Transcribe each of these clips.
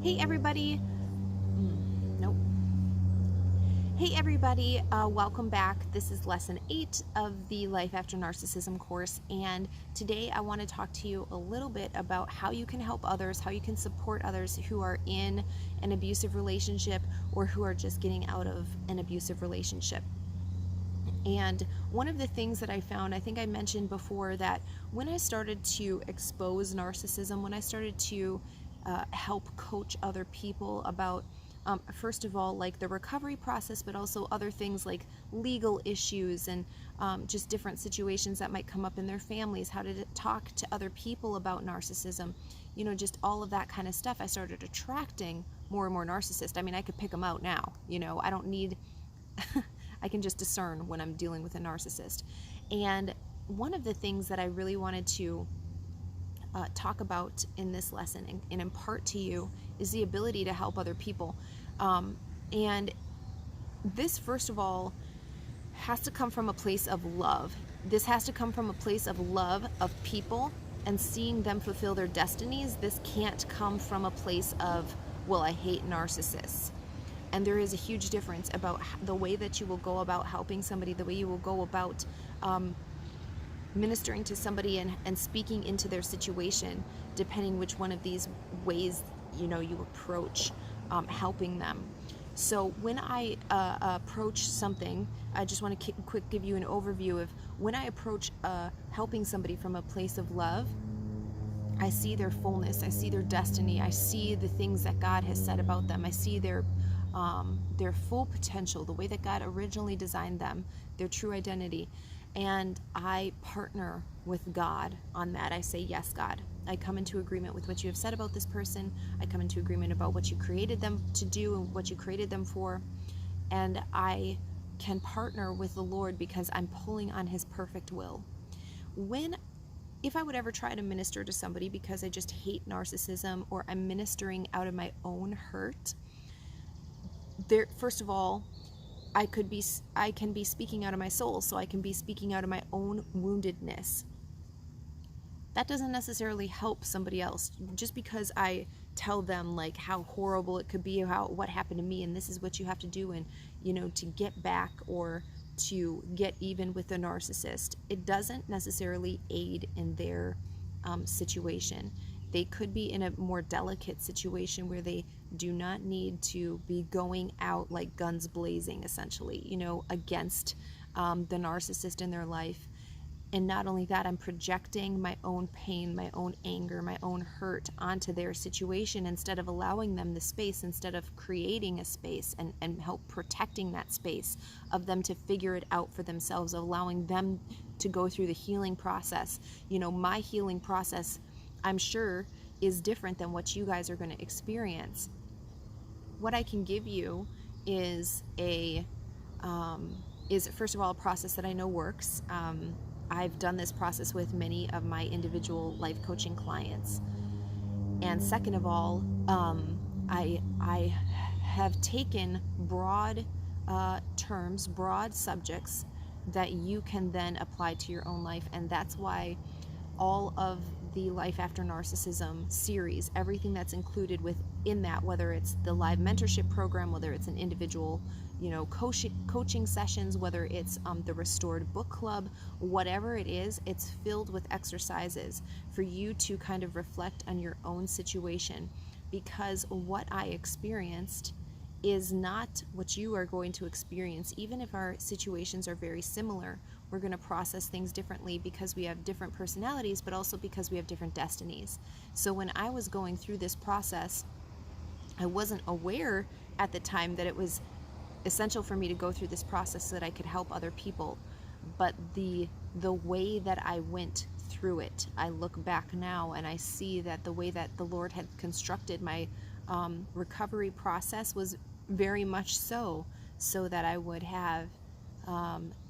Hey everybody. Nope. Hey everybody, welcome back. This is lesson 8 of the Life After Narcissism course, and today I want to talk to you a little bit about how you can help others, how you can support others who are in an abusive relationship or who are just getting out of an abusive relationship. And one of the things that I found, I think I mentioned before, that when I started to expose narcissism, when I started to help coach other people about, first of all, like the recovery process, but also other things like legal issues and just different situations that might come up in their families, how to talk to other people about narcissism, just all of that kind of stuff. I started attracting more and more narcissists. I mean, I could pick them out now, I don't need... I can just discern when I'm dealing with a narcissist. And one of the things that I really wanted to talk about in this lesson and impart to you is the ability to help other people. And this, first of all, has to come from a place of love. This has to come from a place of love of people and seeing them fulfill their destinies. This can't come from a place of, well, I hate narcissists. And there is a huge difference about the way that you will go about helping somebody, the way you will go about ministering to somebody and speaking into their situation, depending which one of these ways you approach helping them. So when I approach something, I just want to quick give you an overview of when I approach helping somebody from a place of love. I see their fullness, I see their destiny, I see the things that God has said about them, I see their full potential, the way that God originally designed them, their true identity. And I partner with God on that. I say, yes, God, I come into agreement with what you have said about this person. I come into agreement about what you created them to do and what you created them for. And I can partner with the Lord because I'm pulling on his perfect will. If I would ever try to minister to somebody because I just hate narcissism, or I'm ministering out of my own hurt, first of all, I can be speaking out of my soul, so I can be speaking out of my own woundedness. That doesn't necessarily help somebody else. Just because I tell them like how horrible it could be, what happened to me, and this is what you have to do, and to get back or to get even with the narcissist, it doesn't necessarily aid in their situation. They could be in a more delicate situation where they do not need to be going out like guns blazing, essentially, against the narcissist in their life. And not only that, I'm projecting my own pain, my own anger, my own hurt onto their situation instead of allowing them the space, instead of creating a space and help protecting that space of them to figure it out for themselves, allowing them to go through the healing process. My healing process, I'm sure, is different than what you guys are going to experience. What I can give you is first of all, a process that I know works. I've done this process with many of my individual life coaching clients. And second of all, I have taken broad terms, broad subjects that you can then apply to your own life. And that's why all of the Life After Narcissism series, everything that's included within that, whether it's the live mentorship program, whether it's an individual coaching sessions, whether it's the Restored Book Club, whatever it is, it's filled with exercises for you to kind of reflect on your own situation, because what I experienced is not what you are going to experience. Even if our situations are very similar, we're going to process things differently because we have different personalities, but also because we have different destinies. So when I was going through this process, I wasn't aware at the time that it was essential for me to go through this process so that I could help other people. But the way that I went through it, I look back now and I see that the way that the Lord had constructed my recovery process was very much so that I would have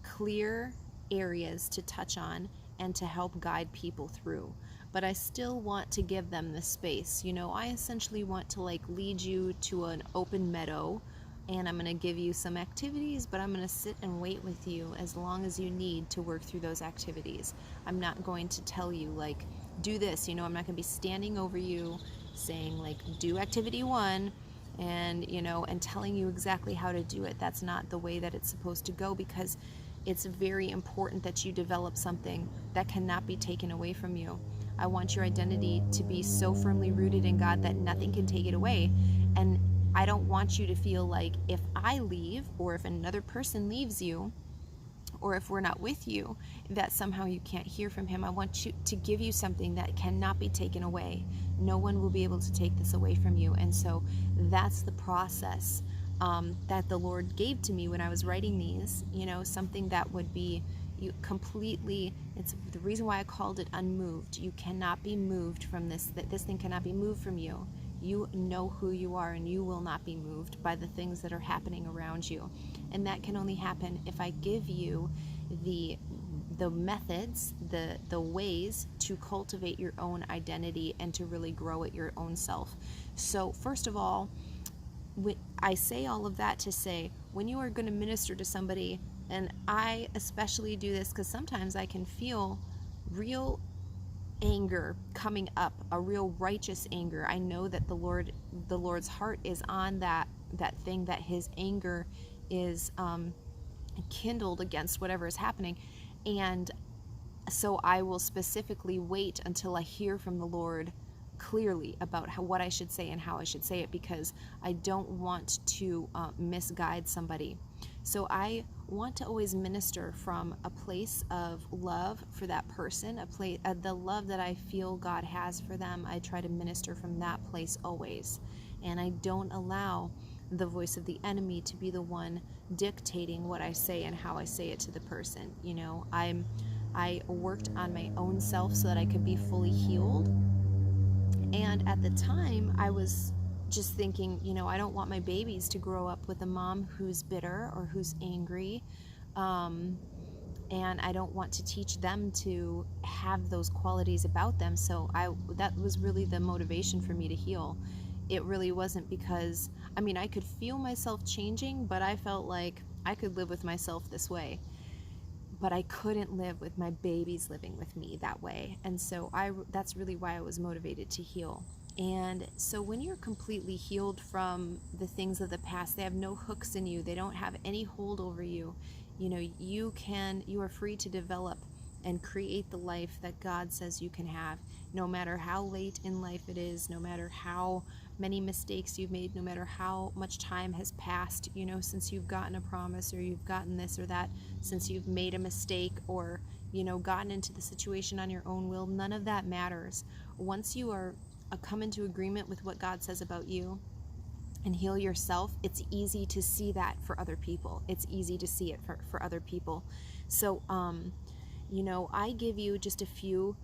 clear areas to touch on and to help guide people through. But I still want to give them the space. I essentially want to lead you to an open meadow, and I'm going to give you some activities, but I'm going to sit and wait with you as long as you need to work through those activities. I'm not going to tell you do this, I'm not going to be standing over you saying like, do activity 1, and and telling you exactly how to do it. That's not the way that it's supposed to go, because it's very important that you develop something that cannot be taken away from you. I want your identity to be so firmly rooted in God that nothing can take it away. And I don't want you to feel like if I leave, or if another person leaves you, or if we're not with you, that somehow you can't hear from him. I want you to give you something that cannot be taken away. No one will be able to take this away from you. And so that's the process that the Lord gave to me when I was writing these, something that would be you completely, it's the reason why I called it unmoved. You cannot be moved from this, that this thing cannot be moved from you. You know who you are, and you will not be moved by the things that are happening around you. And that can only happen if I give you the methods, the ways to cultivate your own identity and to really grow at your own self. So first of all, I say all of that to say, when you are going to minister to somebody, and I especially do this because sometimes I can feel real anger coming up, a real righteous anger. I know that the Lord's heart is on that thing, that his anger is kindled against whatever is happening. And so I will specifically wait until I hear from the Lord clearly about what I should say and how I should say it, because I don't want to misguide somebody. So I want to always minister from a place of love for that person, the love that I feel God has for them. I try to minister from that place always, and I don't allow the voice of the enemy to be the one dictating what I say and how I say it to the person. I worked on my own self so that I could be fully healed. And at the time, I was just thinking, I don't want my babies to grow up with a mom who's bitter or who's angry. And I don't want to teach them to have those qualities about them. So that was really the motivation for me to heal. It really wasn't because, I could feel myself changing, but I felt like I could live with myself this way. But I couldn't live with my babies living with me that way. And so that's really why I was motivated to heal. And so when you're completely healed from the things of the past, they have no hooks in you. They don't have any hold over you. You are free to develop and create the life that God says you can have, no matter how late in life it is, no matter how many mistakes you've made, no matter how much time has passed, since you've gotten a promise, or you've gotten this or that, since you've made a mistake, or, gotten into the situation on your own will. None of that matters. Once you are come into agreement with what God says about you and heal yourself, it's easy to see that for other people. It's easy to see it for other people. So, I give you just a few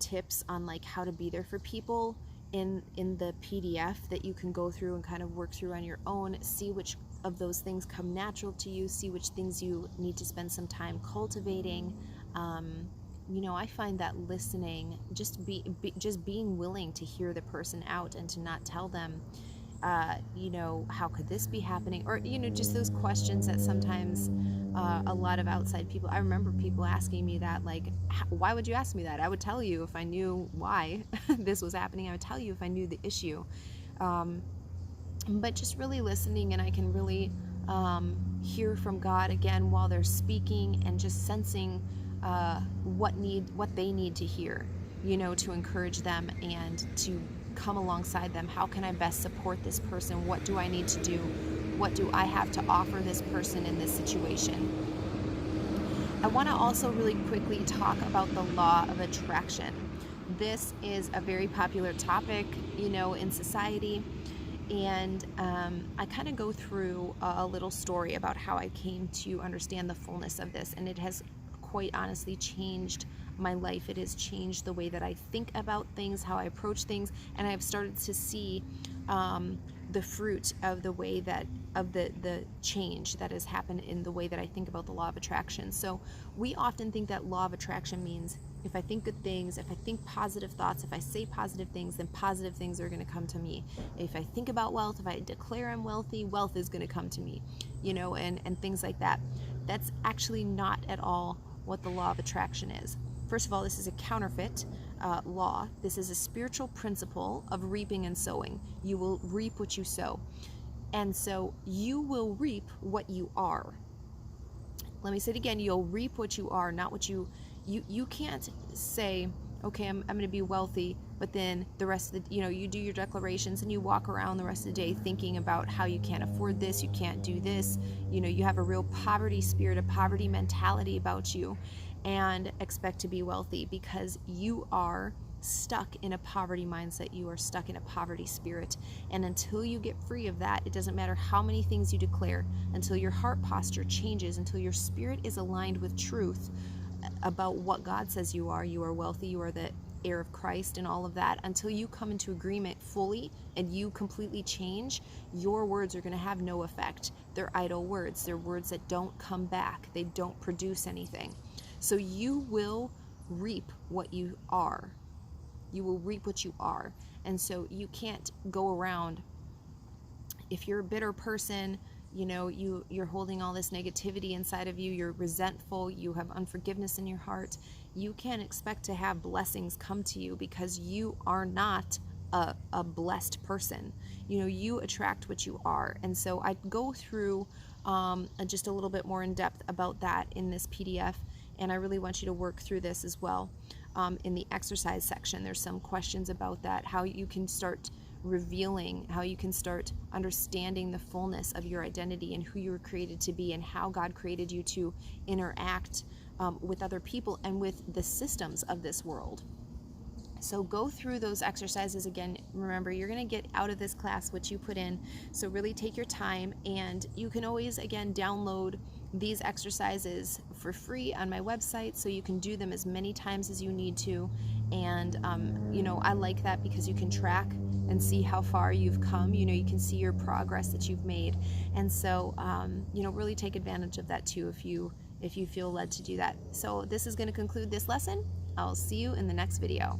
tips on like how to be there for people in the PDF that you can go through and kind of work through on your own. See which of those things come natural to you. See which things you need to spend some time cultivating. I find that listening, just being willing to hear the person out and to not tell them, how could this be happening? Or, just those questions that sometimes a lot of outside people, I remember people asking me that, like, why would you ask me that? I would tell you if I knew why this was happening. I would tell you if I knew the issue. But just really listening, and I can really hear from God again while they're speaking, and just sensing what they need to hear, to encourage them and to come alongside them. How can I best support this person? What do I need to do? What do I have to offer this person in this situation? I want to also really quickly talk about the law of attraction. This is a very popular topic, in society. And I kind of go through a little story about how I came to understand the fullness of this. And it has quite honestly changed my life. It has changed the way that I think about things, how I approach things, and I've started to see the fruit of the way of the change that has happened in the way that I think about the law of attraction. So we often think that law of attraction means if I think good things, if I think positive thoughts, if I say positive things, then positive things are going to come to me. If I think about wealth, if I declare I'm wealthy, wealth is going to come to me, and things like that. That's actually not at all what the law of attraction is. First of all, this is a counterfeit. law. This is a spiritual principle of reaping and sowing. You will reap what you sow. And so you will reap what you are. Let me say it again. You'll reap what you are, not what you can't say, okay, I'm going to be wealthy, but then the rest of the, you do your declarations and you walk around the rest of the day thinking about how you can't afford this, you can't do this, you have a real poverty spirit, a poverty mentality about you, and expect to be wealthy, because you are stuck in a poverty mindset. You are stuck in a poverty spirit. And until you get free of that, it doesn't matter how many things you declare, until your heart posture changes, until your spirit is aligned with truth about what God says you are wealthy, you are the heir of Christ and all of that, until you come into agreement fully and you completely change, your words are going to have no effect. They're idle words. They're words that don't come back. They don't produce anything. So you will reap what you are. You will reap what you are. And so you can't go around, if you're a bitter person, you're holding all this negativity inside of you, you're resentful, you have unforgiveness in your heart, you can't expect to have blessings come to you, because you are not a blessed person. You attract what you are. And so I go through just a little bit more in depth about that in this PDF, and I really want you to work through this as well. In the exercise section, there's some questions about that, how you can start revealing, how you can start understanding the fullness of your identity and who you were created to be, and how God created you to interact with other people and with the systems of this world. So go through those exercises again. Remember, you're going to get out of this class what you put in. So really take your time, and you can always, again, download these exercises for free on my website, so you can do them as many times as you need to. And, I like that because you can track and see how far you've come. You can see your progress that you've made. And so, really take advantage of that too if you feel led to do that. So this is going to conclude this lesson. I'll see you in the next video.